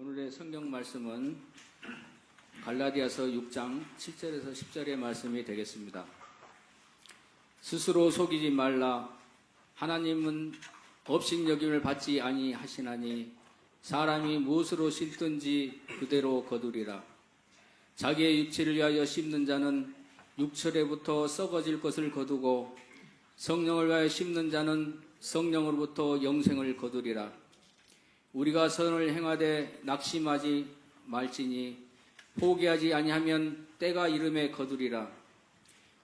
오늘의 성경 말씀은 갈라디아서 6장 7절에서 10절의 말씀이 되겠습니다. 스스로 속이지 말라. 하나님은 업신여김을 받지 아니하시나니 사람이 무엇으로 심든지 그대로 거두리라. 자기의 육체를 위하여 심는 자는 육체로부터 썩어질 것을 거두고 성령을 위하여 심는 자는 성령으로부터 영생을 거두리라. 우리가 선을 행하되 낙심하지 말지니 포기하지 아니하면 때가 이름에 거두리라.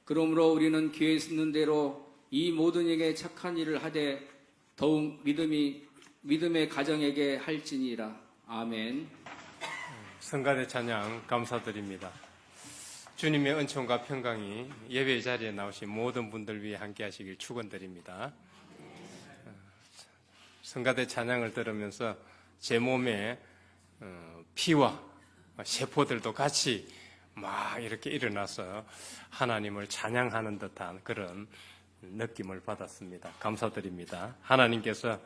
그러므로 우리는 기회 있는 대로 이 모든 에게 착한 일을 하되 더욱 믿음의 가정에게 할지니라. 아멘. 성가대 찬양 감사드립니다. 주님의 은총과 평강이 예배 자리에 나오신 모든 분들 위해 함께 하시길 축원드립니다. 성가대 찬양을 들으면서 제 몸에 피와 세포들도 같이 막 이렇게 일어나서 하나님을 찬양하는 듯한 그런 느낌을 받았습니다. 감사드립니다. 하나님께서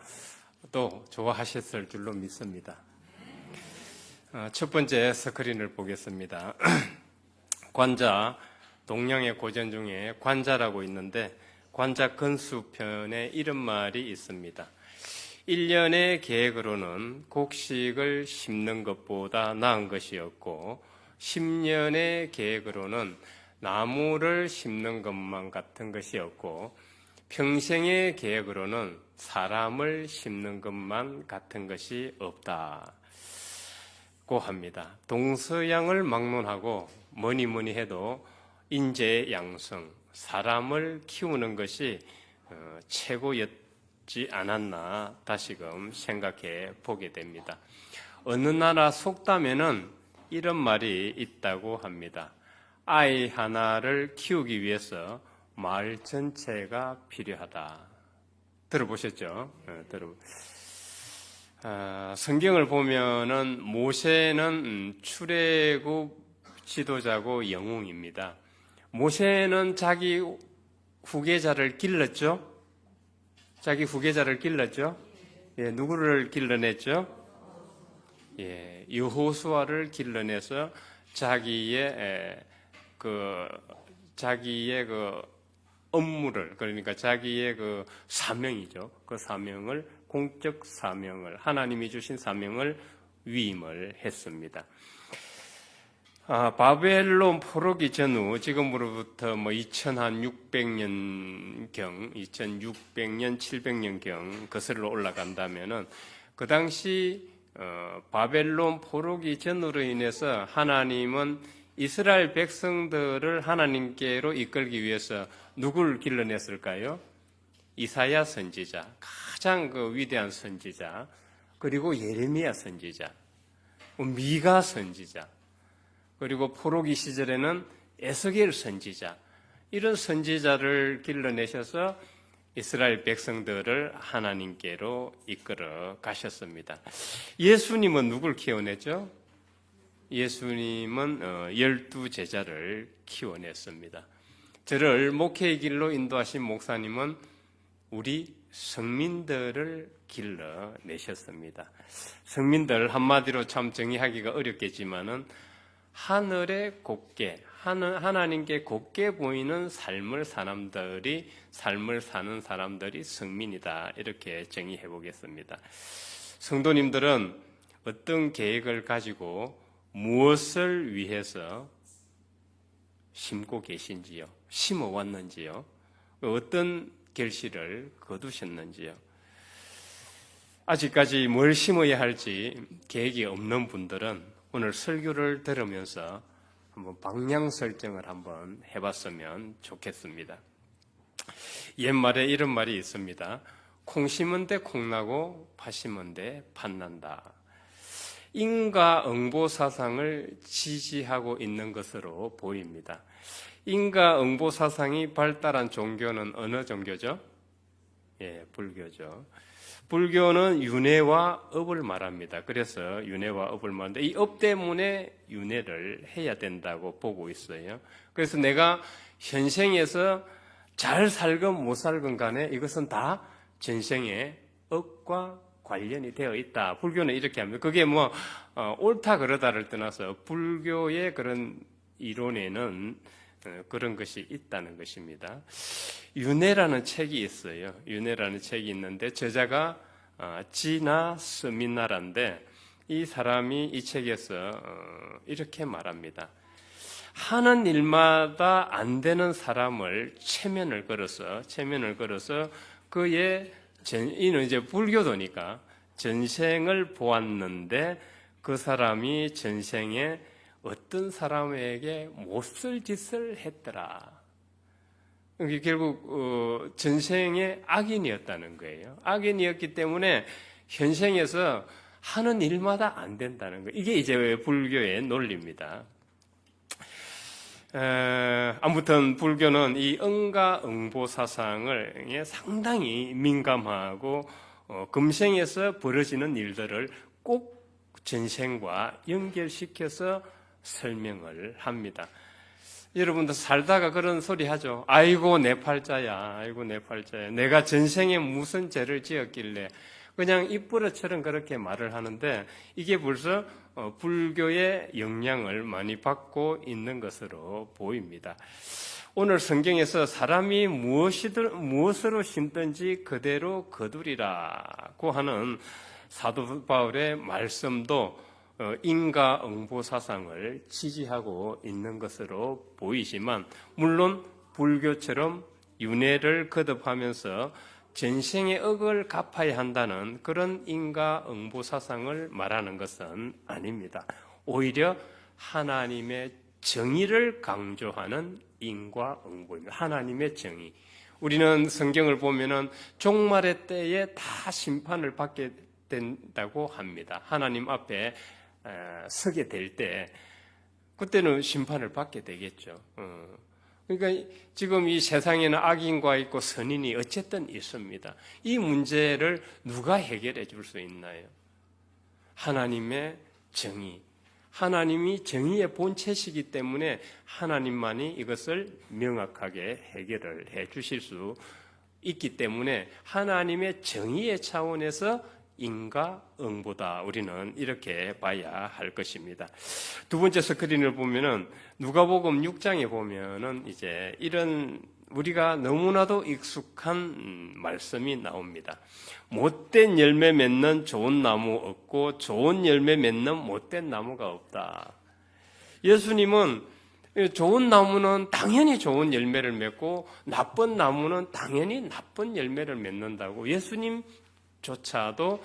또 좋아하셨을 줄로 믿습니다. 첫 번째 스크린을 보겠습니다. 관자, 동양의 고전 중에 관자라고 있는데 관자 근수편에 이런 말이 있습니다. 1년의 계획으로는 곡식을 심는 것보다 나은 것이 없고 10년의 계획으로는 나무를 심는 것만 같은 것이 없고 평생의 계획으로는 사람을 심는 것만 같은 것이 없다고 합니다. 동서양을 막론하고 뭐니 해도 인재양성, 사람을 키우는 것이 최고였지 않았나 다시금 생각해 보게 됩니다. 어느 나라 속담에는 이런 말이 있다고 합니다. 아이 하나를 키우기 위해서 마을 전체가 필요하다. 들어보셨죠? 성경을 보면은 모세는 출애굽 지도자고 영웅입니다. 모세는 자기 후계자를 길렀죠? 예, 누구를 길러냈죠? 예, 여호수아를 길러내서 자기의 업무를, 그러니까 자기의 그 사명이죠. 그 사명을, 공적 사명을, 하나님이 주신 사명을 위임을 했습니다. 바벨론 포로기 전후, 지금으로부터 2600년경, 2600년, 700년경 거슬러 올라간다면은 그 당시 바벨론 포로기 전후로 인해서 하나님은 이스라엘 백성들을 하나님께로 이끌기 위해서 누구를 길러냈을까요? 이사야 선지자, 가장 위대한 선지자, 그리고 예레미야 선지자, 미가 선지자, 그리고 포로기 시절에는 에스겔 선지자, 이런 선지자를 길러내셔서 이스라엘 백성들을 하나님께로 이끌어 가셨습니다. 예수님은 누굴 키워냈죠? 예수님은 12제자를 키워냈습니다. 저를 목회의 길로 인도하신 목사님은 우리 성민들을 길러내셨습니다. 성민들 한마디로 참 정의하기가 어렵겠지만은 하늘에 곱게, 하나님께 곱게 보이는 삶을 사는 사람들이 성민이다. 이렇게 정의해 보겠습니다. 성도님들은 어떤 계획을 가지고 무엇을 위해서 심고 계신지요? 심어왔는지요? 어떤 결실을 거두셨는지요? 아직까지 뭘 심어야 할지 계획이 없는 분들은 오늘 설교를 들으면서 한번 방향 설정을 한번 해봤으면 좋겠습니다. 옛말에 이런 말이 있습니다. 콩 심은 데 콩 나고 팥 심은 데 팥 난다. 인과응보 사상을 지지하고 있는 것으로 보입니다. 인과응보 사상이 발달한 종교는 어느 종교죠? 예, 불교죠. 불교는 윤회와 업을 말합니다. 그래서 윤회와 업을 말하는데 이 업 때문에 윤회를 해야 된다고 보고 있어요. 그래서 내가 현생에서 잘 살건 못 살건 간에 이것은 다 전생의 업과 관련이 되어 있다. 불교는 이렇게 합니다. 그게 옳다 그러다를 떠나서 불교의 그런 이론에는 그런 것이 있다는 것입니다. 윤회라는 책이 있어요. 윤회라는 책이 있는데 저자가 지나 스미나라인데 이 사람이 이 책에서 이렇게 말합니다. 하는 일마다 안 되는 사람을 체면을 걸어서 그의 이는 이제 불교도니까 전생을 보았는데 그 사람이 전생에 어떤 사람에게 못쓸 짓을 했더라. 이게 결국 전생에 악인이었다는 거예요. 악인이었기 때문에 현생에서 하는 일마다 안 된다는 거예요. 이게 이제 불교의 논리입니다. 아무튼 불교는 이 응가응보 사상을 상당히 민감하고 금생에서 벌어지는 일들을 꼭 전생과 연결시켜서 설명을 합니다. 여러분도 살다가 그런 소리 하죠. 아이고 내 팔자야, 아이고 내 팔자야. 내가 전생에 무슨 죄를 지었길래 그냥 입버릇처럼 그렇게 말을 하는데 이게 벌써 불교의 영향을 많이 받고 있는 것으로 보입니다. 오늘 성경에서 사람이 무엇으로 심든지 그대로 거두리라고 하는 사도 바울의 말씀도 인가응보 사상을 지지하고 있는 것으로 보이지만 물론 불교처럼 윤회를 거듭하면서 전생의 억을 갚아야 한다는 그런 인가응보 사상을 말하는 것은 아닙니다. 오히려 하나님의 정의를 강조하는 인과응보입니다. 하나님의 정의. 우리는 성경을 보면은 종말의 때에 다 심판을 받게 된다고 합니다. 하나님 앞에 서게 될 때 그때는 심판을 받게 되겠죠. 그러니까 지금 이 세상에는 악인과 있고 선인이 어쨌든 있습니다. 이 문제를 누가 해결해 줄 수 있나요? 하나님의 정의. 하나님이 정의의 본체시기 때문에 하나님만이 이것을 명확하게 해결을 해 주실 수 있기 때문에 하나님의 정의의 차원에서 인과응보다 우리는 이렇게 봐야 할 것입니다. 두 번째 스크린을 보면은 누가복음 6장에 보면은 이제 이런 우리가 너무나도 익숙한 말씀이 나옵니다. 못된 열매 맺는 좋은 나무 없고 좋은 열매 맺는 못된 나무가 없다. 예수님은 좋은 나무는 당연히 좋은 열매를 맺고 나쁜 나무는 당연히 나쁜 열매를 맺는다고 예수님조차도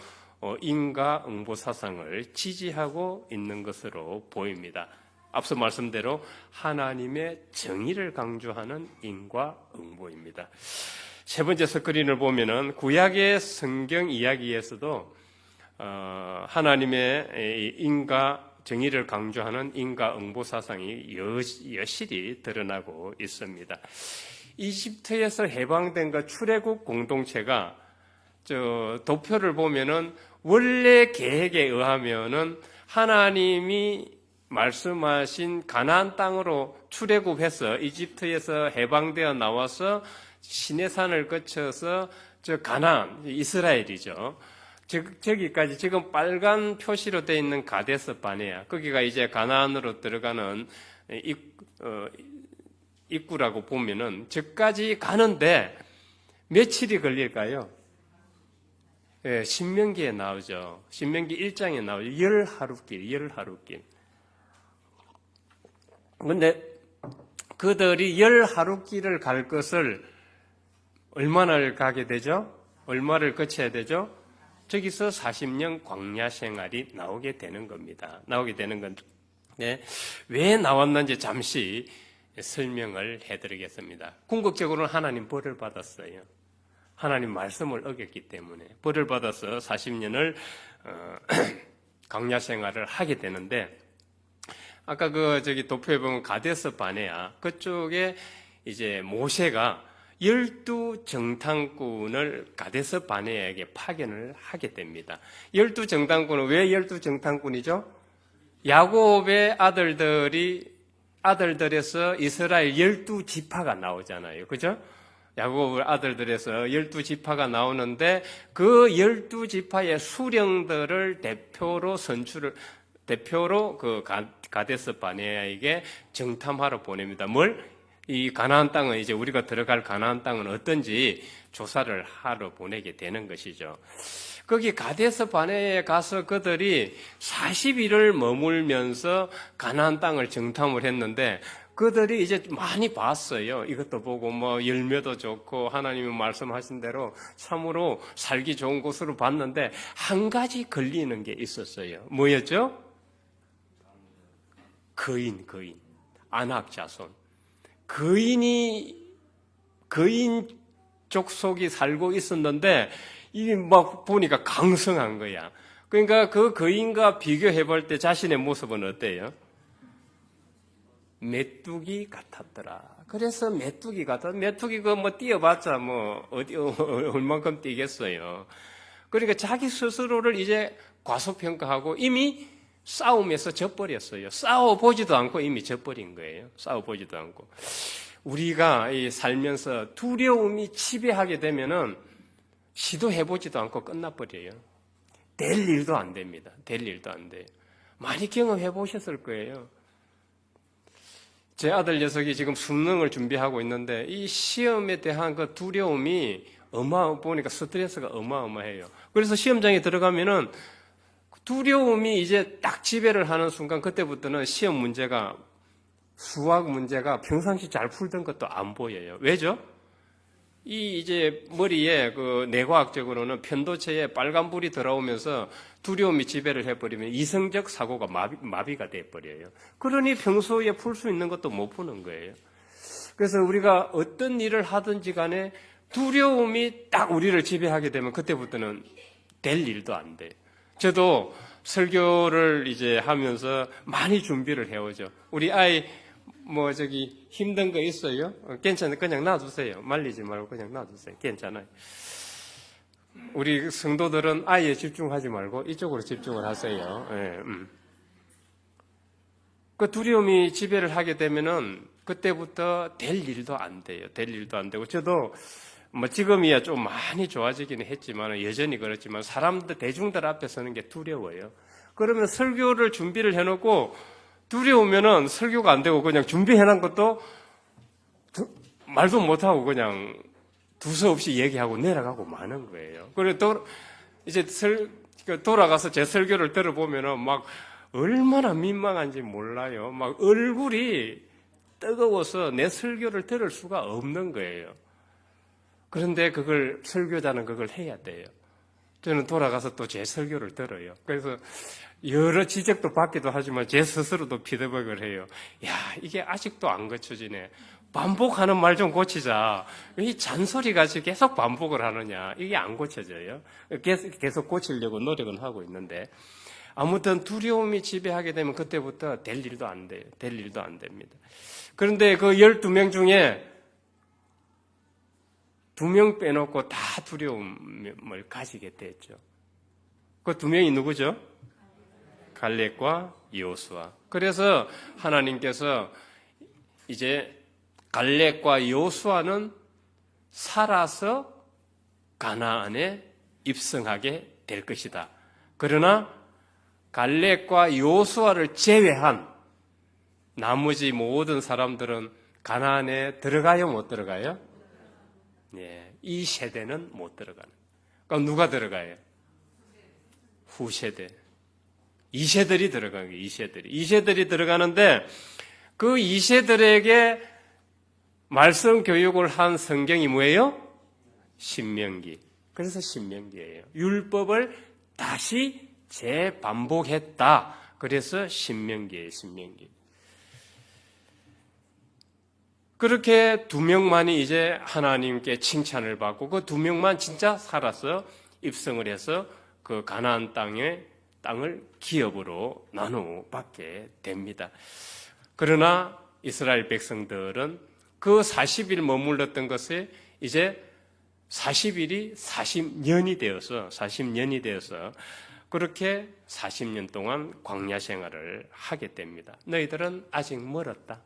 인과응보 사상을 지지하고 있는 것으로 보입니다. 앞서 말씀대로 하나님의 정의를 강조하는 인과응보입니다. 세 번째 스크린을 보면은 구약의 성경 이야기에서도 하나님의 인과 정의를 강조하는 인과응보 사상이 여실히 드러나고 있습니다. 이집트에서 해방된 그 출애굽 공동체가 도표를 보면은 원래 계획에 의하면은 하나님이 말씀하신 가나안 땅으로 출애굽해서 이집트에서 해방되어 나와서 시내산을 거쳐서 가나안, 이스라엘이죠. 저기까지 지금 빨간 표시로 되어 있는 가데스 바네아, 거기가 이제 가나안으로 들어가는 입구라고 보면은 저까지 가는데 며칠이 걸릴까요? 예, 신명기에 나오죠. 신명기 1장에 나오죠. 10하루길. 근데 그들이 10하루길을 갈 것을 얼마나 가게 되죠? 얼마를 거쳐야 되죠? 저기서 40년 광야 생활이 나오게 되는 겁니다. 나오게 되는 건데 왜 나왔는지 잠시 설명을 해드리겠습니다. 궁극적으로는 하나님 벌을 받았어요. 하나님 말씀을 어겼기 때문에 벌을 받아서 40년을 광야 생활을 하게 되는데 아까 도표에 보면 가데스 바네아 그쪽에 이제 모세가 12정탐꾼을 가데스 바네아에게 파견을 하게 됩니다. 12정탐꾼은 왜 12정탐꾼이죠? 야곱의 아들들에서 이스라엘 12지파가 나오잖아요. 그죠? 야곱 아들들에서 12지파가 나오는데 그 12지파의 수령들을 대표로 그 가데스 바네아에게 정탐하러 보냅니다. 이 가나안 땅은 이제 우리가 들어갈 가나안 땅은 어떤지 조사를 하러 보내게 되는 것이죠. 거기 가데스 바네아에 가서 그들이 40일을 머물면서 가나안 땅을 정탐을 했는데 그들이 이제 많이 봤어요. 이것도 보고 뭐 열매도 좋고 하나님이 말씀하신 대로 참으로 살기 좋은 곳으로 봤는데 한 가지 걸리는 게 있었어요. 뭐였죠? 거인, 안악 자손. 거인 족속이 살고 있었는데 이 막 보니까 강성한 거야. 그러니까 그 거인과 비교해 볼 때 자신의 모습은 어때요? 메뚜기 같았더라. 그래서 메뚜기가 뭐 뛰어봤자 뭐 얼만큼 뛰겠어요. 그러니까 자기 스스로를 이제 과소평가하고 이미 싸움에서 져버렸어요. 싸워보지도 않고 이미 져버린 거예요. 싸워보지도 않고. 우리가 살면서 두려움이 지배하게 되면은 시도해보지도 않고 끝나버려요. 될 일도 안 됩니다. 될 일도 안 돼요. 많이 경험해보셨을 거예요. 제 아들 녀석이 지금 수능을 준비하고 있는데 이 시험에 대한 그 두려움이 보니까 스트레스가 어마어마해요. 그래서 시험장에 들어가면은 두려움이 이제 딱 지배를 하는 순간 그때부터는 시험 문제가 수학 문제가 평상시 잘 풀던 것도 안 보여요. 왜죠? 이제 머리에 그 뇌과학적으로는 편도체에 빨간불이 들어오면서 두려움이 지배를 해버리면 이성적 사고가 마비가 돼버려요. 그러니 평소에 풀 수 있는 것도 못 푸는 거예요. 그래서 우리가 어떤 일을 하든지 간에 두려움이 딱 우리를 지배하게 되면 그때부터는 될 일도 안 돼요. 저도 설교를 이제 하면서 많이 준비를 해오죠. 우리 아이 힘든 거 있어요? 괜찮아요. 그냥 놔두세요. 말리지 말고 그냥 놔두세요. 괜찮아요. 우리 성도들은 아이에 집중하지 말고 이쪽으로 집중을 하세요. 네, 그 두려움이 지배를 하게 되면은 그때부터 될 일도 안 돼요. 될 일도 안 되고 저도 지금이야 좀 많이 좋아지기는 했지만 여전히 그렇지만 사람들 대중들 앞에 서는 게 두려워요. 그러면 설교를 준비를 해놓고 두려우면은 설교가 안 되고 그냥 준비해놓은 것도 말도 못하고 그냥 두서없이 얘기하고 내려가고 마는 거예요. 그리고 또 이제 돌아가서 제 설교를 들어보면은 막 얼마나 민망한지 몰라요. 막 얼굴이 뜨거워서 내 설교를 들을 수가 없는 거예요. 그런데 설교자는 그걸 해야 돼요. 저는 돌아가서 또 제 설교를 들어요. 그래서 여러 지적도 받기도 하지만 제 스스로도 피드백을 해요. 야, 이게 아직도 안 고쳐지네. 반복하는 말 좀 고치자. 이 잔소리같이 계속 반복을 하느냐. 이게 안 고쳐져요. 계속 고치려고 노력은 하고 있는데. 아무튼 두려움이 지배하게 되면 그때부터 될 일도 안 돼요. 될 일도 안 됩니다. 그런데 그 12명 중에 2명 빼놓고 다 두려움을 가지게 됐죠. 그 2명이 누구죠? 갈렙과 여호수아. 그래서 하나님께서 이제 갈렙과 여호수아는 살아서 가나안에 입성하게 될 것이다. 그러나 갈렙과 여호수아를 제외한 나머지 모든 사람들은 가나안에 들어가요, 못 들어가요? 예, 이 세대는 못 들어가는. 그럼 누가 들어가요? 후세대. 2세들이 들어가는 거예요. 2세들이 들어가는데 그 2세들에게 말씀 교육을 한 성경이 뭐예요? 신명기. 그래서 신명기예요. 율법을 다시 재반복했다. 그래서 신명기예요. 신명기. 그렇게 2명만이 이제 하나님께 칭찬을 받고 그 2명만 진짜 살아서 입성을 해서 그 가나안 땅을 기업으로 나누어 받게 됩니다. 그러나 이스라엘 백성들은 그 40일 머물렀던 것에 이제 40일이 40년이 되어서 그렇게 40년 동안 광야 생활을 하게 됩니다. 너희들은 아직 멀었다.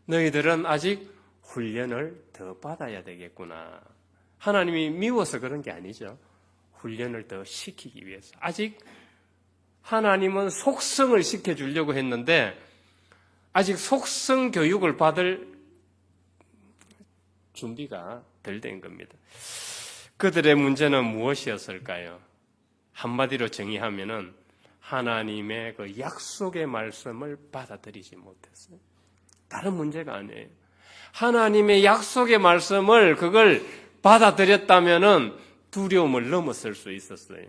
너희들은 아직 훈련을 더 받아야 되겠구나. 하나님이 미워서 그런 게 아니죠. 훈련을 더 시키기 위해서. 아직 하나님은 속성을 시켜주려고 했는데 아직 속성 교육을 받을 준비가 덜 된 겁니다. 그들의 문제는 무엇이었을까요? 한마디로 정의하면은 하나님의 그 약속의 말씀을 받아들이지 못했어요. 다른 문제가 아니에요. 하나님의 약속의 말씀을 그걸 받아들였다면은 두려움을 넘어설 수 있었어요.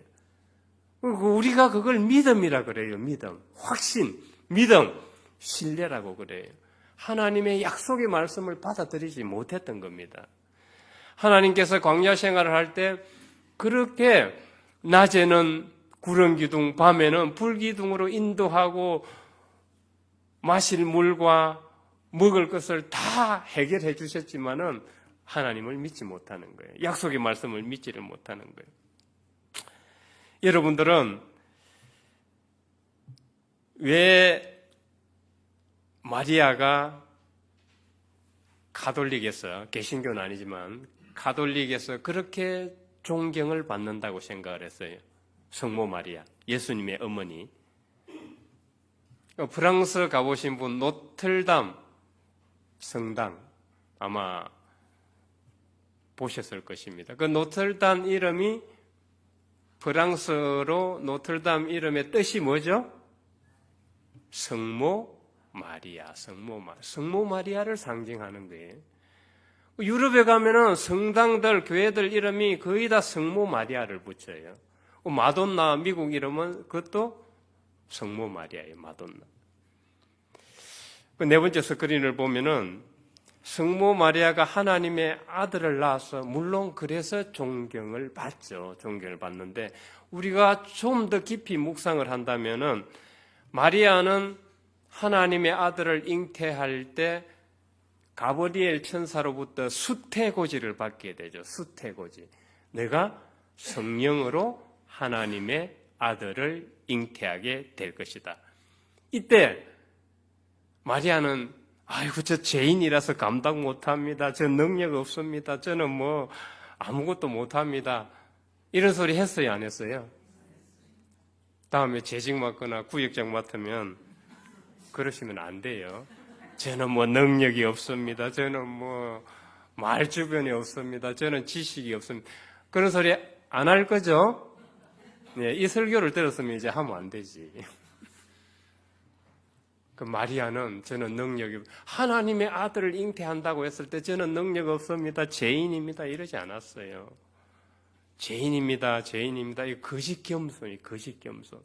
우리가 그걸 믿음이라 그래요. 믿음, 확신, 믿음, 신뢰라고 그래요. 하나님의 약속의 말씀을 받아들이지 못했던 겁니다. 하나님께서 광야 생활을 할 때 그렇게 낮에는 구름 기둥, 밤에는 불 기둥으로 인도하고 마실 물과 먹을 것을 다 해결해 주셨지만은 하나님을 믿지 못하는 거예요. 약속의 말씀을 믿지를 못하는 거예요. 여러분들은 왜 마리아가 가톨릭에서, 개신교는 아니지만 가톨릭에서 그렇게 존경을 받는다고 생각을 했어요? 성모 마리아, 예수님의 어머니. 프랑스 가보신 분 노틀담 성당 아마 보셨을 것입니다. 그 노틀담 이름이 프랑스어로 노틀담 이름의 뜻이 뭐죠? 성모 마리아, 성모 마리아를 상징하는 거예요. 유럽에 가면은 성당들, 교회들 이름이 거의 다 성모 마리아를 붙여요. 마돈나 미국 이름은 그것도 성모 마리아예요. 마돈나. 네 번째 스크린을 보면은 성모 마리아가 하나님의 아들을 낳아서 물론 그래서 존경을 받죠. 존경을 받는데 우리가 좀 더 깊이 묵상을 한다면은 마리아는 하나님의 아들을 잉태할 때 가브리엘 천사로부터 수태고지를 받게 되죠. 수태고지. 내가 성령으로 하나님의 아들을 잉태하게 될 것이다. 이때 마리아는 아이고 저 죄인이라서 감당 못합니다. 저 능력 없습니다. 저는 뭐 아무것도 못합니다. 이런 소리 했어요? 안 했어요? 다음에 재직 맡거나 구역장 맡으면 그러시면 안 돼요. 저는 뭐 능력이 없습니다. 저는 뭐 말 주변이 없습니다. 저는 지식이 없습니다. 그런 소리 안 할 거죠? 네, 이 설교를 들었으면 이제 하면 안 되지. 그 마리아는 저는 능력이 하나님의 아들을 잉태한다고 했을 때 저는 능력 없습니다. 죄인입니다. 이러지 않았어요. 죄인입니다. 이 거짓 겸손이 거짓 겸손.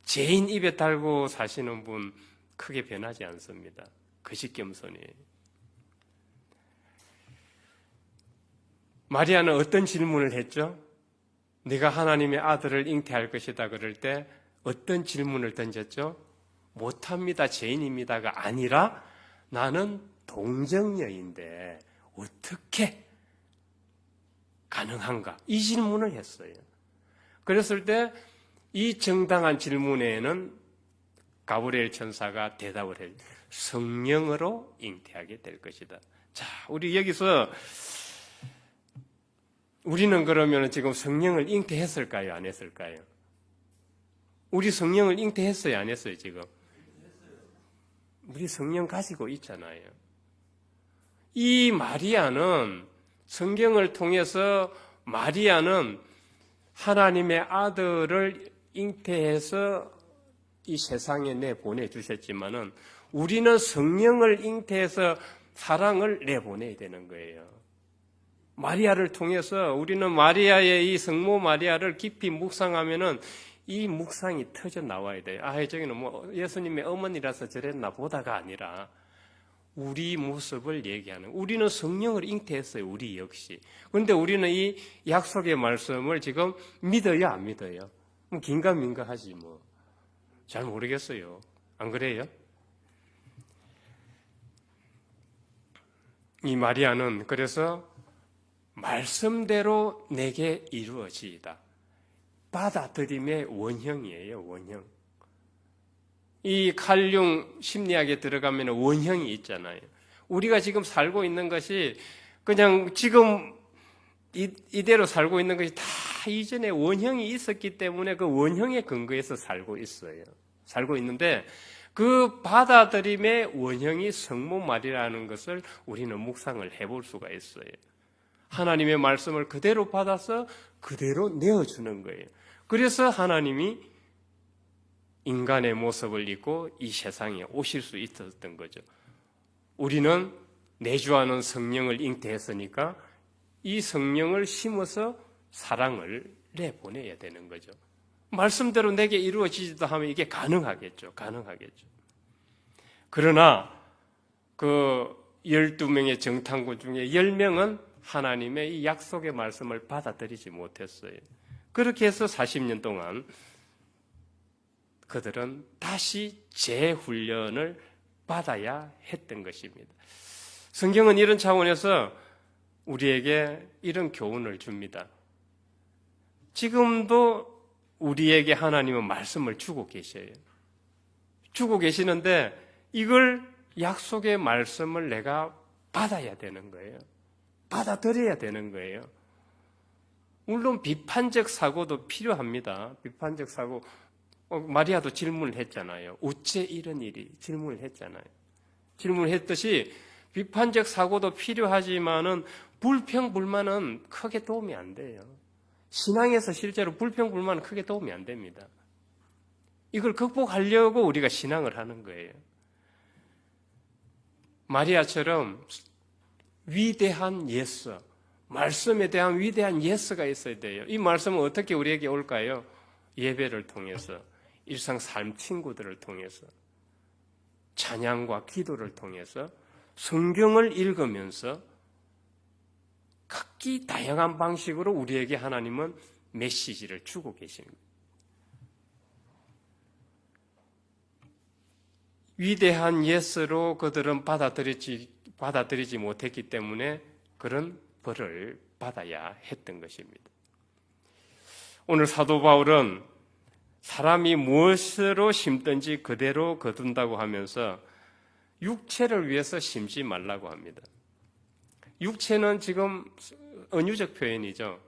죄인 입에 달고 사시는 분 크게 변하지 않습니다. 거짓 겸손이에요. 마리아는 어떤 질문을 했죠? 네가 하나님의 아들을 잉태할 것이다 그럴 때 어떤 질문을 던졌죠? 못합니다. 죄인입니다가 아니라 나는 동정녀인데 어떻게 가능한가? 이 질문을 했어요. 그랬을 때 이 정당한 질문에는 가브리엘 천사가 대답을 해요. 성령으로 잉태하게 될 것이다. 자, 우리 여기서 우리는 그러면 지금 성령을 잉태했을까요? 안 했을까요? 우리 성령을 잉태했어요? 안 했어요? 지금? 우리 성령 가지고 있잖아요. 이 마리아는 성경을 통해서 마리아는 하나님의 아들을 잉태해서 이 세상에 내보내주셨지만은 우리는 성령을 잉태해서 사랑을 내보내야 되는 거예요. 마리아를 통해서 우리는 마리아의 이 성모 마리아를 깊이 묵상하면은 이 묵상이 터져 나와야 돼요. 아, 저기는 뭐 예수님의 어머니라서 저랬나 보다가 아니라 우리 모습을 얘기하는. 우리는 성령을 잉태했어요. 우리 역시. 그런데 우리는 이 약속의 말씀을 지금 믿어요, 안 믿어요? 긴가민가하지 뭐. 잘 모르겠어요. 안 그래요? 이 마리아는 그래서 말씀대로 내게 이루어지이다. 받아들임의 원형이에요. 원형. 이 칼융 심리학에 들어가면 원형이 있잖아요. 우리가 지금 살고 있는 것이 그냥 지금 이대로 살고 있는 것이 다 이전에 원형이 있었기 때문에 그 원형에 근거해서 살고 있어요. 살고 있는데 그 받아들임의 원형이 성모 마리아라는 것을 우리는 묵상을 해볼 수가 있어요. 하나님의 말씀을 그대로 받아서 그대로 내어주는 거예요. 그래서 하나님이 인간의 모습을 입고 이 세상에 오실 수 있었던 거죠. 우리는 내주하는 성령을 잉태했으니까 이 성령을 심어서 사랑을 내보내야 되는 거죠. 말씀대로 내게 이루어지지도 하면 이게 가능하겠죠. 그러나 그 12명의 정탐꾼 중에 10명은 하나님의 이 약속의 말씀을 받아들이지 못했어요. 그렇게 해서 40년 동안 그들은 다시 재훈련을 받아야 했던 것입니다. 성경은 이런 차원에서 우리에게 이런 교훈을 줍니다. 지금도 우리에게 하나님은 말씀을 주고 계셔요. 주고 계시는데 이걸 약속의 말씀을 내가 받아야 되는 거예요. 받아들여야 되는 거예요. 물론 비판적 사고도 필요합니다. 비판적 사고. 마리아도 질문을 했잖아요. 어째 이런 일이? 질문을 했잖아요. 질문을 했듯이 비판적 사고도 필요하지만은 불평불만은 크게 도움이 안 돼요. 신앙에서 실제로 불평불만은 크게 도움이 안 됩니다. 이걸 극복하려고 우리가 신앙을 하는 거예요. 마리아처럼 위대한 예수, 말씀에 대한 위대한 예수가 있어야 돼요. 이 말씀은 어떻게 우리에게 올까요? 예배를 통해서, 일상 삶 친구들을 통해서, 찬양과 기도를 통해서, 성경을 읽으면서 각기 다양한 방식으로 우리에게 하나님은 메시지를 주고 계십니다. 위대한 예수로 그들은 받아들이지 못했기 때문에 그런 벌을 받아야 했던 것입니다. 오늘 사도 바울은 사람이 무엇으로 심든지 그대로 거둔다고 하면서 육체를 위해서 심지 말라고 합니다. 육체는 지금 은유적 표현이죠.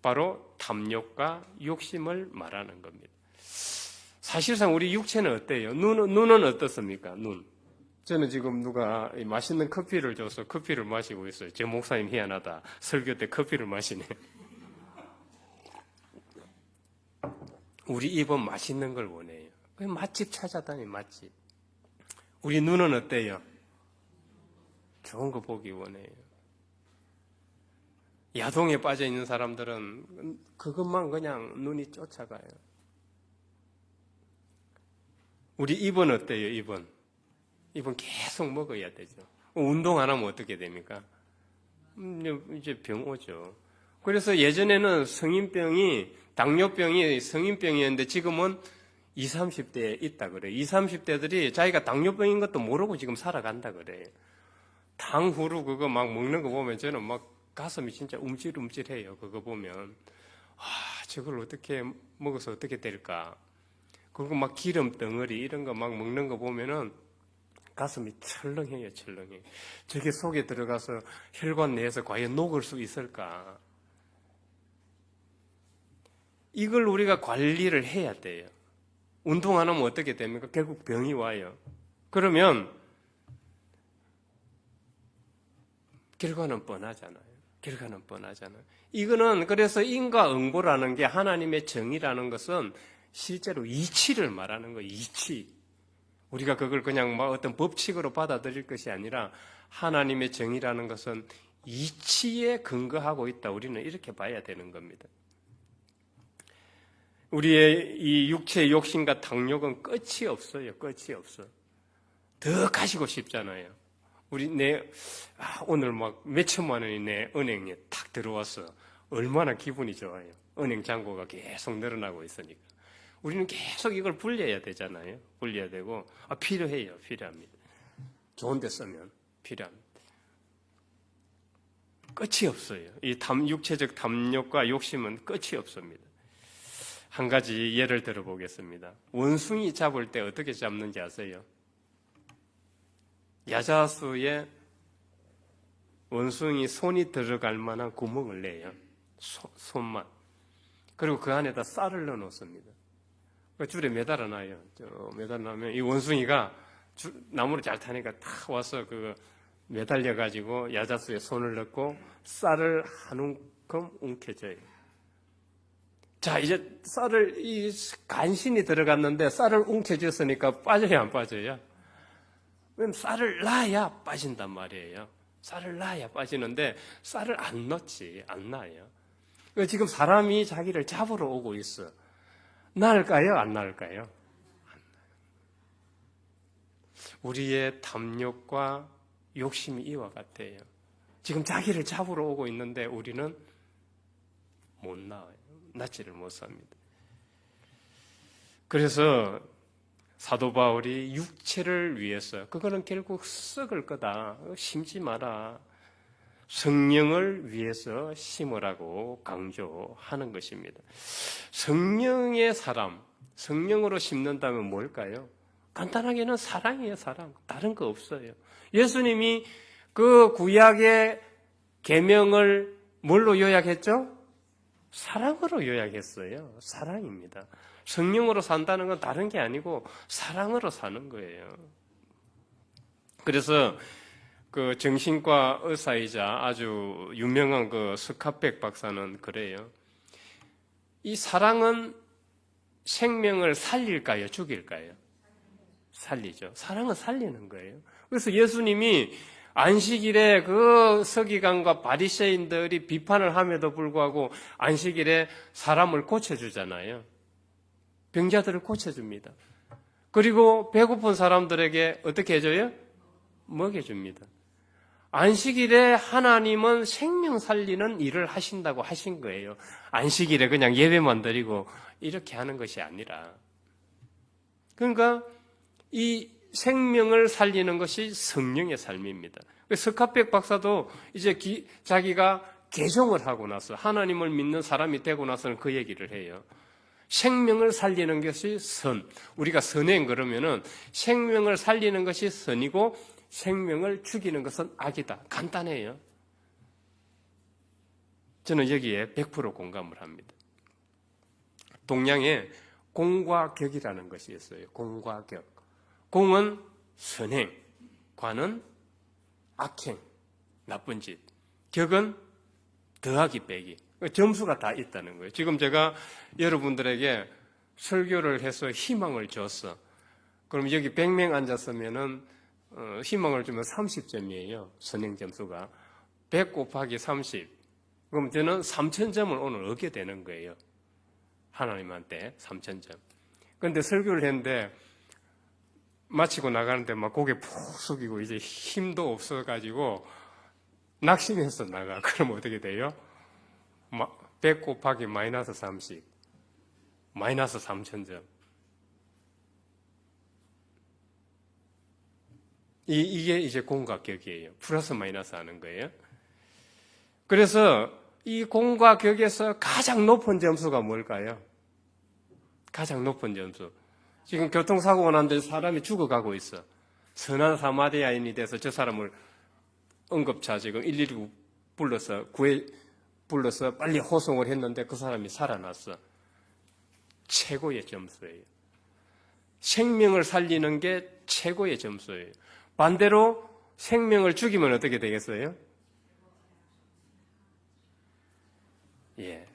바로 탐욕과 욕심을 말하는 겁니다. 사실상 우리 육체는 어때요? 눈은 어떻습니까? 눈. 저는 지금 누가 맛있는 커피를 줘서 커피를 마시고 있어요. 제 목사님 희한하다. 설교 때 커피를 마시네. 우리 입은 맛있는 걸 원해요. 맛집 찾아다니 맛집. 우리 눈은 어때요? 좋은 거 보기 원해요. 야동에 빠져 있는 사람들은 그것만 그냥 눈이 쫓아가요. 우리 입은 어때요? 입은 계속 먹어야 되죠. 운동 안 하면 어떻게 됩니까? 이제 병 오죠. 그래서 예전에는 당뇨병이 성인병이었는데 지금은 20, 30대에 있다 그래요. 20, 30대들이 자기가 당뇨병인 것도 모르고 지금 살아간다 그래요. 당 후루 그거 막 먹는 거 보면 저는 막 가슴이 진짜 움찔움찔해요. 그거 보면. 저걸 어떻게 먹어서 어떻게 될까? 그리고 막 기름 덩어리 이런 거 막 먹는 거 보면은 가슴이 철렁해요. 저게 속에 들어가서 혈관 내에서 과연 녹을 수 있을까? 이걸 우리가 관리를 해야 돼요. 운동 안 하면 어떻게 됩니까? 결국 병이 와요. 그러면 결과는 뻔하잖아요. 이거는 그래서 인과응보라는 게 하나님의 정의라는 것은 실제로 이치를 말하는 거예요. 이치. 우리가 그걸 그냥 막 어떤 법칙으로 받아들일 것이 아니라 하나님의 정의라는 것은 이치에 근거하고 있다. 우리는 이렇게 봐야 되는 겁니다. 우리의 이 육체의 욕심과 탐욕은 끝이 없어요. 더 가지고 싶잖아요. 오늘 막 몇천만 원이 내 은행에 탁 들어와서 얼마나 기분이 좋아요. 은행 잔고가 계속 늘어나고 있으니까. 우리는 계속 이걸 불려야 되잖아요. 불려야 되고, 필요합니다. 좋은 데 쓰면 필요합니다. 끝이 없어요. 이 육체적 탐욕과 욕심은 끝이 없습니다. 한 가지 예를 들어보겠습니다. 원숭이 잡을 때 어떻게 잡는지 아세요? 야자수에 원숭이 손이 들어갈 만한 구멍을 내요. 손만. 그리고 그 안에다 쌀을 넣어 놓습니다. 줄에 매달아 놔요. 매달아 놓으면 이 원숭이가 나무를 잘 타니까 탁 와서 그 매달려 가지고 야자수에 손을 넣고 쌀을 한 움큼 움켜줘요. 자, 이제 쌀을 간신히 들어갔는데 쌀을 움켜쥐었으니까 빠져야 안 빠져요? 왜냐면 쌀을 놔야 빠진단 말이에요. 쌀을 놔야 빠지는데 쌀을 안 넣지, 안 놔요. 지금 사람이 자기를 잡으러 오고 있어. 나을까요? 안 나을까요? 안 나요. 우리의 탐욕과 욕심이 이와 같아요. 지금 자기를 잡으러 오고 있는데 우리는 못 나와요. 낫지를 못합니다. 그래서 사도 바울이 육체를 위해서 그거는 결국 썩을 거다. 심지 마라. 성령을 위해서 심으라고 강조하는 것입니다. 성령의 사람, 성령으로 심는다면 뭘까요? 간단하게는 사랑이에요, 사랑. 다른 거 없어요. 예수님이 그 구약의 계명을 뭘로 요약했죠? 사랑으로 요약했어요. 사랑입니다. 성령으로 산다는 건 다른 게 아니고 사랑으로 사는 거예요. 그래서 그 정신과 의사이자 아주 유명한 그 스캇백 박사는 그래요. 이 사랑은 생명을 살릴까요? 죽일까요? 살리죠. 사랑은 살리는 거예요. 그래서 예수님이 안식일에 그 서기관과 바리새인들이 비판을 함에도 불구하고 안식일에 사람을 고쳐주잖아요. 병자들을 고쳐줍니다. 그리고 배고픈 사람들에게 어떻게 해줘요? 먹여줍니다. 안식일에 하나님은 생명 살리는 일을 하신다고 하신 거예요. 안식일에 그냥 예배만 드리고 이렇게 하는 것이 아니라. 그러니까 이 생명을 살리는 것이 성령의 삶입니다. 스캇백 박사도 이제 자기가 개종을 하고 나서 하나님을 믿는 사람이 되고 나서는 그 얘기를 해요. 생명을 살리는 것이 선. 우리가 선행 그러면은 생명을 살리는 것이 선이고 생명을 죽이는 것은 악이다. 간단해요. 저는 여기에 100% 공감을 합니다. 동양에 공과 격이라는 것이 있어요. 공과 격. 공은 선행, 과는 악행, 나쁜 짓. 격은 더하기 빼기. 점수가 다 있다는 거예요. 지금 제가 여러분들에게 설교를 해서 희망을 줬어. 그럼 여기 100명 앉았으면은 희망을 주면 30점이에요. 선행 점수가. 100 곱하기 30. 그럼 저는 3,000점을 오늘 얻게 되는 거예요. 하나님한테 3,000점. 그런데 설교를 했는데 마치고 나가는데 막 고개 푹 숙이고 이제 힘도 없어가지고 낙심해서 나가. 그럼 어떻게 돼요? 100 곱하기 마이너스 30. 마이너스 3,000점. 이게 이제 공과 격이에요. 플러스 마이너스 하는 거예요. 그래서 이 공과 격에서 가장 높은 점수가 뭘까요? 가장 높은 점수. 지금 교통사고가 났는데 사람이 죽어가고 있어. 선한 사마리아인이 돼서 저 사람을 응급차 지금 119 불러서 빨리 호송을 했는데 그 사람이 살아났어. 최고의 점수예요. 생명을 살리는 게 최고의 점수예요. 반대로 생명을 죽이면 어떻게 되겠어요? 예.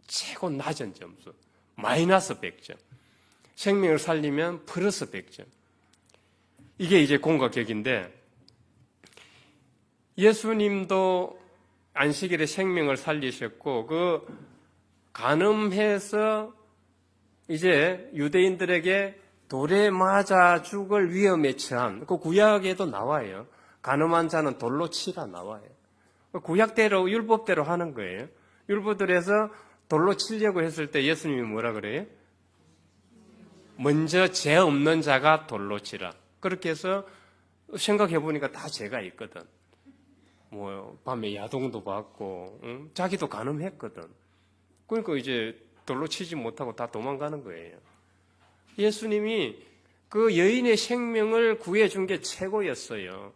최고 낮은 점수. 마이너스 100점. 생명을 살리면 플러스 100점. 이게 이제 공과 격인데 예수님도 안식일에 생명을 살리셨고 그 간음해서 이제 유대인들에게 돌에 맞아 죽을 위험에 처한 그 구약에도 나와요. 간음한 자는 돌로 치라 나와요. 구약대로 율법대로 하는 거예요. 율법대로해서 돌로 치려고 했을 때 예수님이 뭐라 그래요? 먼저 죄 없는 자가 돌로 치라. 그렇게 해서 생각해 보니까 다 죄가 있거든. 뭐 밤에 야동도 받고 응? 자기도 간음했거든. 그러니까 이제 돌로 치지 못하고 다 도망가는 거예요. 예수님이 그 여인의 생명을 구해준 게 최고였어요.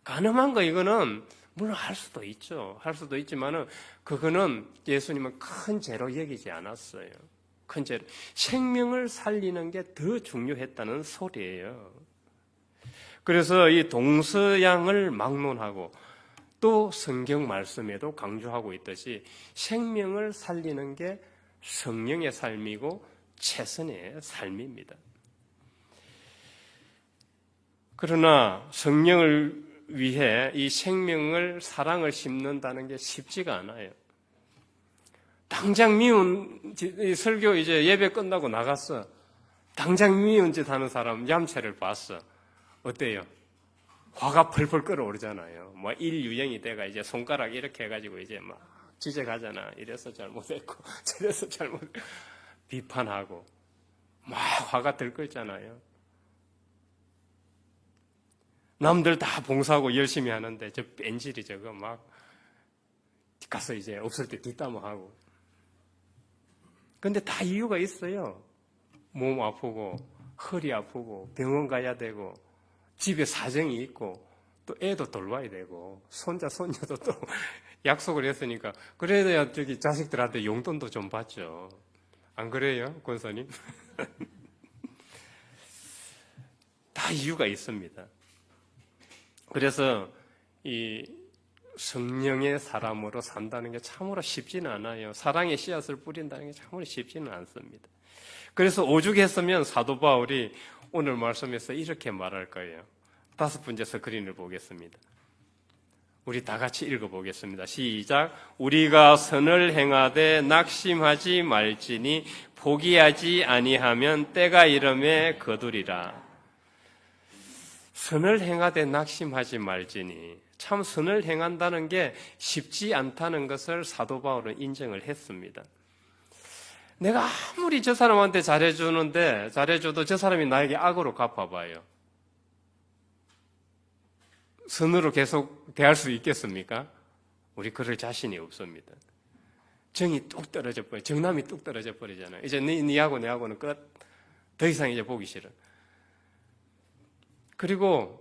가늠한 거 이거는 물론 할 수도 있죠. 할 수도 있지만은 그거는 예수님은 큰 죄로 여기지 않았어요. 큰 죄로. 생명을 살리는 게 더 중요했다는 소리예요. 그래서 이 동서양을 막론하고 또 성경 말씀에도 강조하고 있듯이 생명을 살리는 게 성령의 삶이고 최선의 삶입니다. 그러나 성령을 위해 이 생명을 사랑을 심는다는 게 쉽지가 않아요. 당장 미운 설교 이제 예배 끝나고 나갔어. 당장 미운 짓 하는 사람 얌체를 봤어. 어때요? 화가 펄펄 끓어오르잖아요. 뭐 일유행이 돼가 이제 손가락 이렇게 해가지고 이제 막 지적하잖아. 이래서 잘못했고 저래서 잘못했고 비판하고 막 화가 들끓잖아요. 남들 다 봉사하고 열심히 하는데 저 뺀질이 저거 막 가서 이제 없을 때 뒷담화하고. 근데 다 이유가 있어요. 몸 아프고 허리 아프고 병원 가야 되고 집에 사정이 있고 또 애도 돌봐야 되고 손자 손녀도 또 약속을 했으니까 그래야 저기 자식들한테 용돈도 좀 받죠. 안 그래요, 권사님? 다 이유가 있습니다. 그래서 이 성령의 사람으로 산다는 게 참으로 쉽지는 않아요. 사랑의 씨앗을 뿌린다는 게 참으로 쉽지는 않습니다. 그래서 오죽했으면 사도 바울이 오늘 말씀에서 이렇게 말할 거예요. 5번째 스크린을 보겠습니다. 우리 다 같이 읽어보겠습니다. 시작. 우리가 선을 행하되 낙심하지 말지니 포기하지 아니하면 때가 이름에 거두리라. 선을 행하되 낙심하지 말지니, 참 선을 행한다는 게 쉽지 않다는 것을 사도 바울은 인정을 했습니다. 내가 아무리 저 사람한테 잘해줘도 저 사람이 나에게 악으로 갚아봐요. 선으로 계속 대할 수 있겠습니까? 우리 그럴 자신이 없습니다. 정이 뚝 떨어져 버려, 정남이 뚝 떨어져 버리잖아요. 이제 니하고 내하고는 끝. 더 이상 이제 보기 싫어. 그리고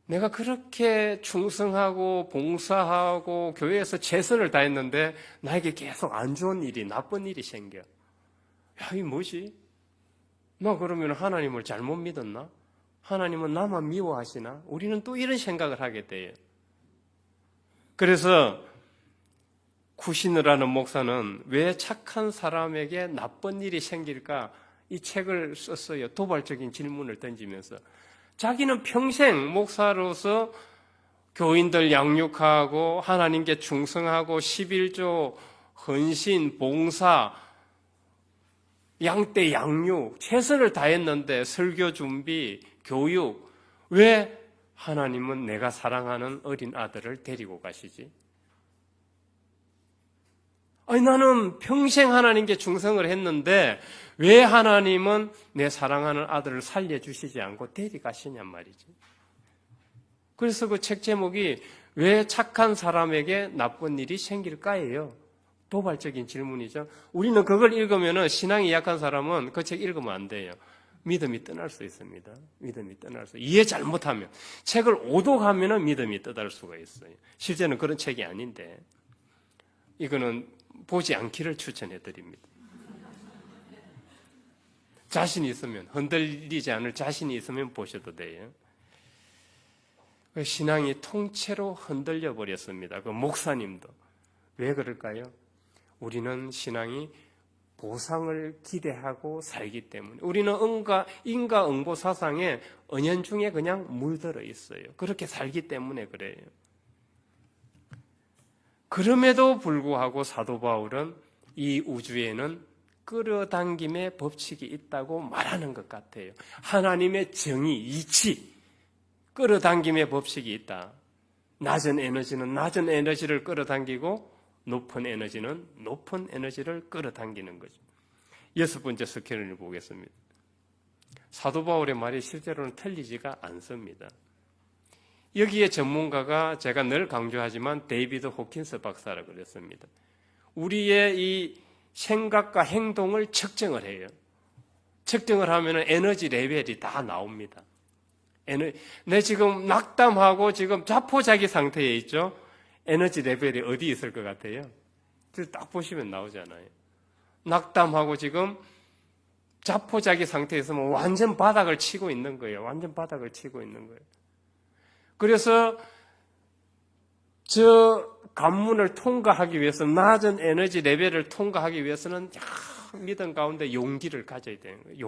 내가 그렇게 충성하고 봉사하고 교회에서 최선을 다했는데 나에게 계속 안 좋은 일이, 나쁜 일이 생겨. 야, 이게 뭐지? 나 그러면 하나님을 잘못 믿었나? 하나님은 나만 미워하시나? 우리는 또 이런 생각을 하게 돼요. 그래서 쿠시너라는 목사는 왜 착한 사람에게 나쁜 일이 생길까? 이 책을 썼어요. 도발적인 질문을 던지면서. 자기는 평생 목사로서 교인들 양육하고 하나님께 충성하고 11조, 헌신, 봉사, 양떼 양육, 최선을 다했는데 설교 준비, 교육, 왜 하나님은 내가 사랑하는 어린 아들을 데리고 가시지? 아니, 나는 평생 하나님께 충성을 했는데 왜 하나님은 내 사랑하는 아들을 살려주시지 않고 데려가시냔 말이지. 그래서 그 책 제목이 왜 착한 사람에게 나쁜 일이 생길까예요. 도발적인 질문이죠. 우리는 그걸 읽으면 신앙이 약한 사람은 그 책 읽으면 안 돼요. 믿음이 떠날 수 있습니다. 믿음이 떠날 수. 이해 잘못하면. 책을 오독하면 믿음이 떠날 수가 있어요. 실제는 그런 책이 아닌데 이거는 보지 않기를 추천해 드립니다. 자신이 있으면, 흔들리지 않을 자신이 있으면 보셔도 돼요. 신앙이 통째로 흔들려 버렸습니다. 그 목사님도. 왜 그럴까요? 우리는 신앙이 보상을 기대하고 살기 때문에. 우리는 인과응보 사상에 은연중에 그냥 물들어 있어요. 그렇게 살기 때문에 그래요. 그럼에도 불구하고 사도 바울은 이 우주에는 끌어당김의 법칙이 있다고 말하는 것 같아요. 하나님의 정의, 이치, 끌어당김의 법칙이 있다. 낮은 에너지는 낮은 에너지를 끌어당기고 높은 에너지는 높은 에너지를 끌어당기는 거죠. 6번째 스케일을 보겠습니다. 사도 바울의 말이 실제로는 틀리지가 않습니다. 여기에 전문가가 제가 늘 강조하지만 데이비드 호킨스 박사라고 그랬습니다. 우리의 이 생각과 행동을 측정을 해요. 측정을 하면 에너지 레벨이 다 나옵니다. 내 지금 낙담하고 지금 자포자기 상태에 있죠? 에너지 레벨이 어디 있을 것 같아요? 딱 보시면 나오잖아요. 낙담하고 지금 자포자기 상태에서 뭐 완전 바닥을 치고 있는 거예요. 완전 바닥을 치고 있는 거예요. 그래서 저 관문을 통과하기 위해서, 낮은 에너지 레벨을 통과하기 위해서는 믿음 가운데 용기를 가져야 되는 거예요.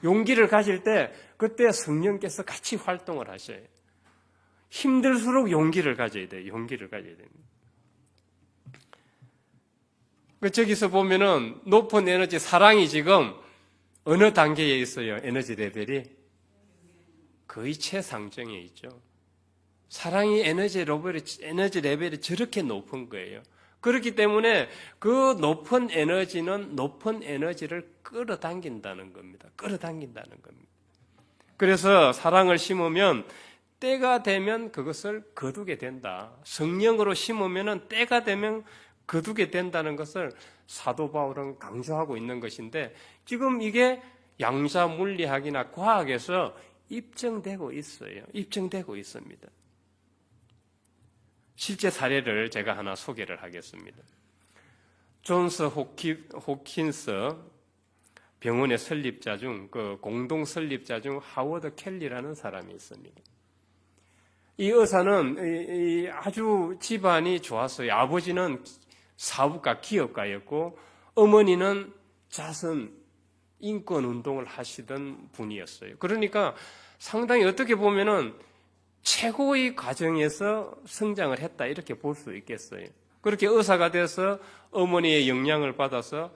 용기를 가질 때 그때 성령께서 같이 활동을 하셔요. 힘들수록 용기를 가져야 돼요. 용기를 가져야 됩니다. 저기서 보면은 높은 에너지 사랑이 지금 어느 단계에 있어요? 에너지 레벨이 거의 최상정에 있죠. 사랑이 에너지 레벨이 저렇게 높은 거예요. 그렇기 때문에 그 높은 에너지는 높은 에너지를 끌어당긴다는 겁니다. 끌어당긴다는 겁니다. 그래서 사랑을 심으면 때가 되면 그것을 거두게 된다. 성령으로 심으면 때가 되면 거두게 된다는 것을 사도 바울은 강조하고 있는 것인데, 지금 이게 양자 물리학이나 과학에서 입증되고 있어요. 입증되고 있습니다. 실제 사례를 제가 하나 소개를 하겠습니다. 존스 호킨스 병원의 설립자 중, 그 공동 설립자 중 하워드 켈리라는 사람이 있습니다. 이 의사는 아주 집안이 좋았어요. 아버지는 사업가, 기업가였고, 어머니는 자선, 인권 운동을 하시던 분이었어요. 그러니까 상당히 어떻게 보면은 최고의 과정에서 성장을 했다, 이렇게 볼 수 있겠어요. 그렇게 의사가 돼서 어머니의 영향을 받아서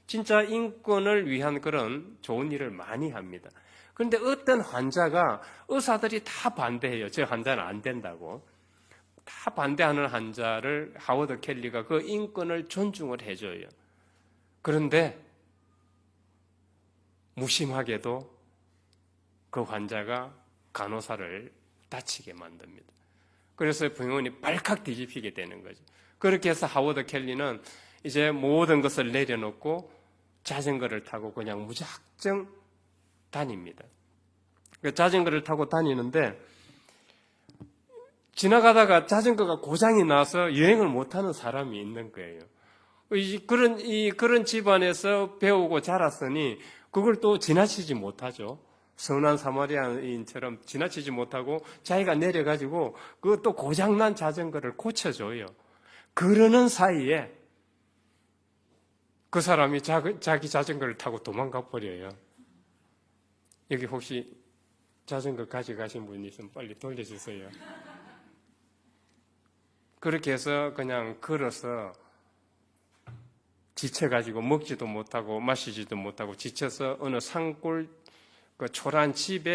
진짜 인권을 위한 그런 좋은 일을 많이 합니다. 그런데 어떤 환자가, 의사들이 다 반대해요. 저 환자는 안 된다고. 다 반대하는 환자를 하워드 켈리가 그 인권을 존중을 해줘요. 그런데 무심하게도 그 환자가 간호사를 다치게 만듭니다. 그래서 병원이 발칵 뒤집히게 되는 거죠. 그렇게 해서 하워드 켈리는 이제 모든 것을 내려놓고 자전거를 타고 그냥 무작정 다닙니다. 그 자전거를 타고 다니는데 지나가다가 자전거가 고장이 나서 여행을 못하는 사람이 있는 거예요. 그런 집안에서 배우고 자랐으니 그걸 또 지나치지 못하죠. 선한 사마리아인처럼 지나치지 못하고 자기가 내려가지고 그 또 고장난 자전거를 고쳐줘요. 그러는 사이에 그 사람이 자기 자전거를 타고 도망가 버려요. 여기 혹시 자전거 가져가신 분이 있으면 빨리 돌려주세요. 그렇게 해서 그냥 걸어서 지쳐가지고 먹지도 못하고 마시지도 못하고 지쳐서 어느 산골 그 초라한 집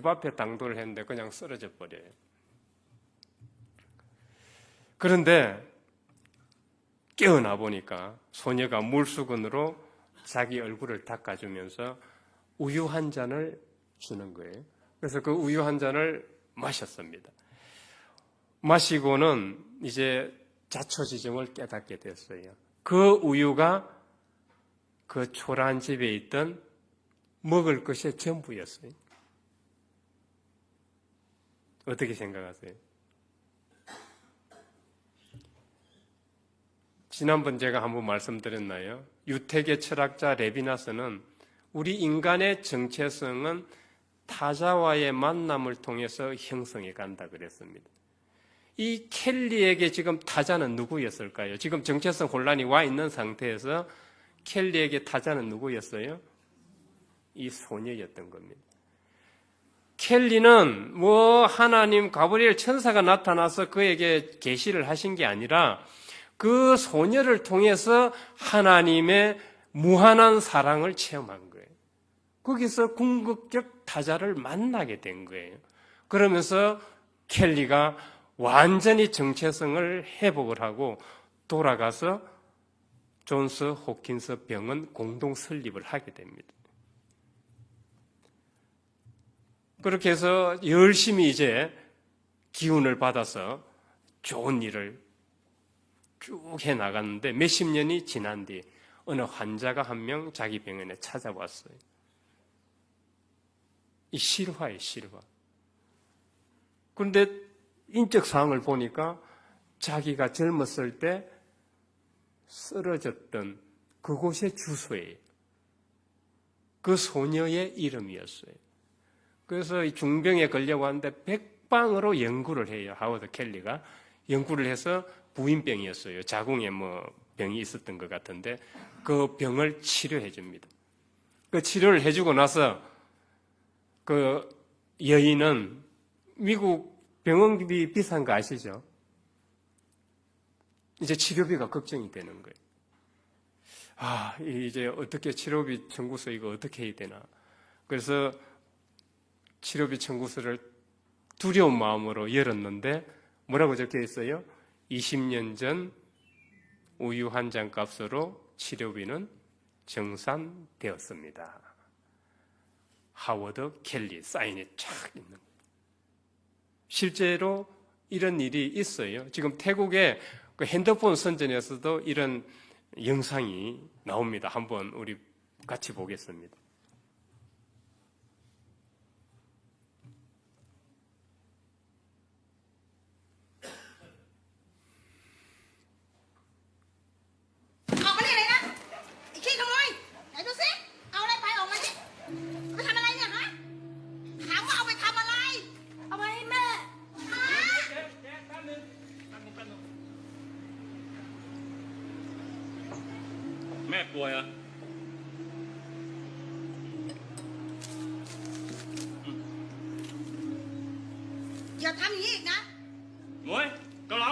앞에 당도를 했는데 그냥 쓰러져 버려요. 그런데 깨어나 보니까 소녀가 물수건으로 자기 얼굴을 닦아주면서 우유 한 잔을 주는 거예요. 그래서 그 우유 한 잔을 마셨습니다. 마시고는 이제 자초지종을 깨닫게 됐어요. 그 우유가 그 초라한 집에 있던 먹을 것의 전부였어요. 어떻게 생각하세요? 지난번 제가 한번 말씀드렸나요? 유태계 철학자 레비나스는 우리 인간의 정체성은 타자와의 만남을 통해서 형성해 간다 그랬습니다. 이 켈리에게 지금 타자는 누구였을까요? 지금 정체성 혼란이 와 있는 상태에서 켈리에게 타자는 누구였어요? 이 소녀였던 겁니다. 켈리는 하나님 가브리엘 천사가 나타나서 그에게 계시를 하신 게 아니라 그 소녀를 통해서 하나님의 무한한 사랑을 체험한 거예요. 거기서 궁극적 타자를 만나게 된 거예요. 그러면서 켈리가 완전히 정체성을 회복을 하고 돌아가서 존스 호킨스 병원 공동 설립을 하게 됩니다. 그렇게 해서 열심히 이제 기운을 받아서 좋은 일을 쭉 해나갔는데 몇십 년이 지난 뒤 어느 환자가 한 명 자기 병원에 찾아왔어요. 이 실화예요, 실화. 그런데 인적 사항을 보니까 자기가 젊었을 때 쓰러졌던 그곳의 주소예요. 그 소녀의 이름이었어요. 그래서 이 중병에 걸려고 하는데 백방으로 연구를 해요. 하워드 켈리가 연구를 해서 부인병이었어요. 자궁에 병이 있었던 것 같은데 그 병을 치료해 줍니다. 그 치료를 해주고 나서 그 여인은 미국 병원비 비싼 거 아시죠? 이제 치료비가 걱정이 되는 거예요. 이제 어떻게 치료비 청구서 이거 어떻게 해야 되나. 그래서 치료비 청구서를 두려운 마음으로 열었는데 뭐라고 적혀 있어요? 20년 전 우유 한 잔 값으로 치료비는 정산되었습니다. 하워드 켈리 사인이 쫙 있는 거예요. 실제로 이런 일이 있어요. 지금 태국의 그 핸드폰 선전에서도 이런 영상이 나옵니다. 한번 우리 같이 보겠습니다.แม่ป่วยอ่ะอย่าทำอย่างนี้อีกนะ โว้ยเกาเหลา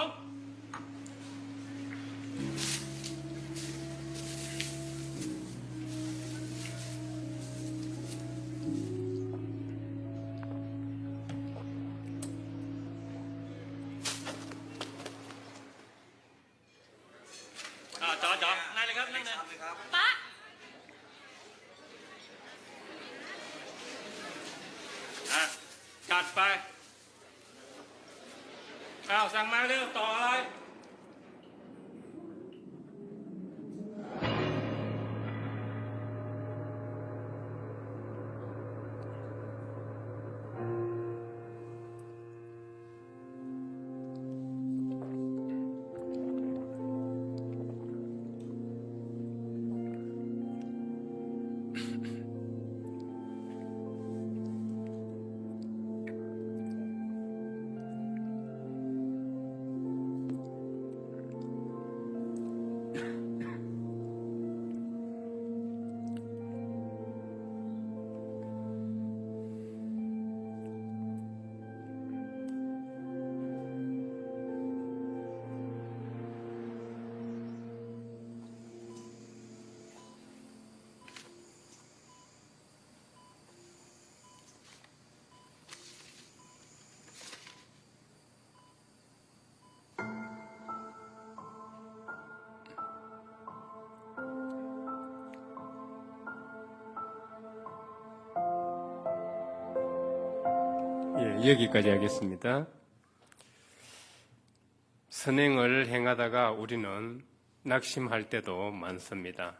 จ๋อนั่งเลยครับนั่งเลย ป๊า จัดไปสั่งมาเร็วต่ออะไร여기까지 하겠습니다. 선행을 행하다가 우리는 낙심할 때도 많습니다.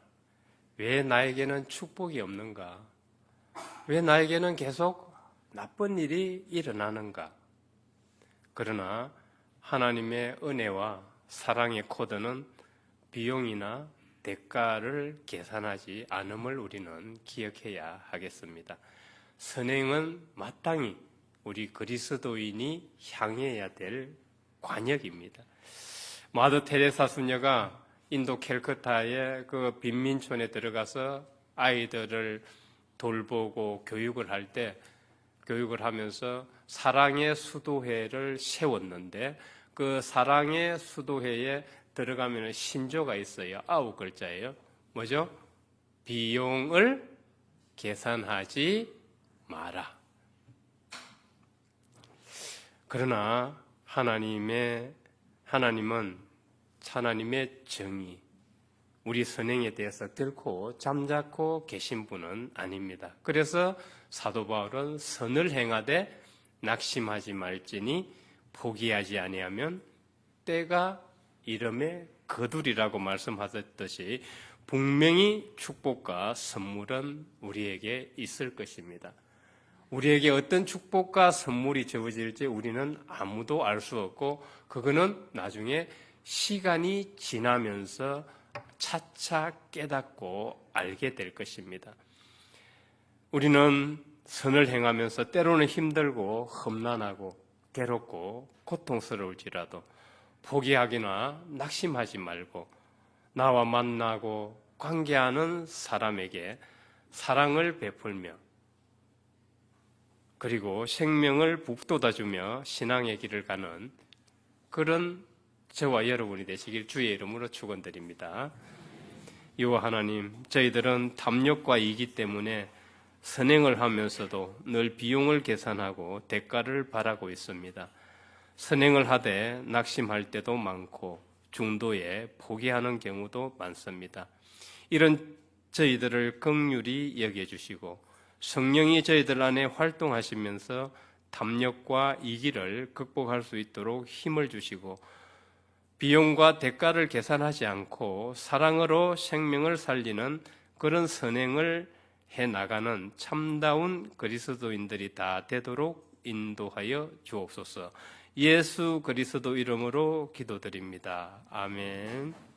왜 나에게는 축복이 없는가? 왜 나에게는 계속 나쁜 일이 일어나는가? 그러나 하나님의 은혜와 사랑의 코드는 비용이나 대가를 계산하지 않음을 우리는 기억해야 하겠습니다. 선행은 마땅히 우리 그리스도인이 향해야 될 관역입니다. 마더 테레사 수녀가 인도 캘커타의 그 빈민촌에 들어가서 아이들을 돌보고 교육을 할 때 교육을 하면서 사랑의 수도회를 세웠는데 그 사랑의 수도회에 들어가면 신조가 있어요. 9글자예요. 뭐죠? 비용을 계산하지 마라. 그러나 하나님은 하나님의 정의, 우리 선행에 대해서 결코 잠자코 계신 분은 아닙니다. 그래서 사도 바울은 선을 행하되 낙심하지 말지니 포기하지 아니하면 때가 이름에 거두리라고 말씀하셨듯이 분명히 축복과 선물은 우리에게 있을 것입니다. 우리에게 어떤 축복과 선물이 주어질지 우리는 아무도 알 수 없고 그거는 나중에 시간이 지나면서 차차 깨닫고 알게 될 것입니다. 우리는 선을 행하면서 때로는 힘들고 험난하고 괴롭고 고통스러울지라도 포기하기나 낙심하지 말고 나와 만나고 관계하는 사람에게 사랑을 베풀며 그리고 생명을 북돋아주며 신앙의 길을 가는 그런 저와 여러분이 되시길 주의 이름으로 축원드립니다. 이와 하나님, 저희들은 탐욕과 이기 때문에 선행을 하면서도 늘 비용을 계산하고 대가를 바라고 있습니다. 선행을 하되 낙심할 때도 많고 중도에 포기하는 경우도 많습니다. 이런 저희들을 긍휼히 여겨주시고 성령이 저희들 안에 활동하시면서 탐욕과 이기를 극복할 수 있도록 힘을 주시고 비용과 대가를 계산하지 않고 사랑으로 생명을 살리는 그런 선행을 해나가는 참다운 그리스도인들이 다 되도록 인도하여 주옵소서. 예수 그리스도 이름으로 기도드립니다. 아멘.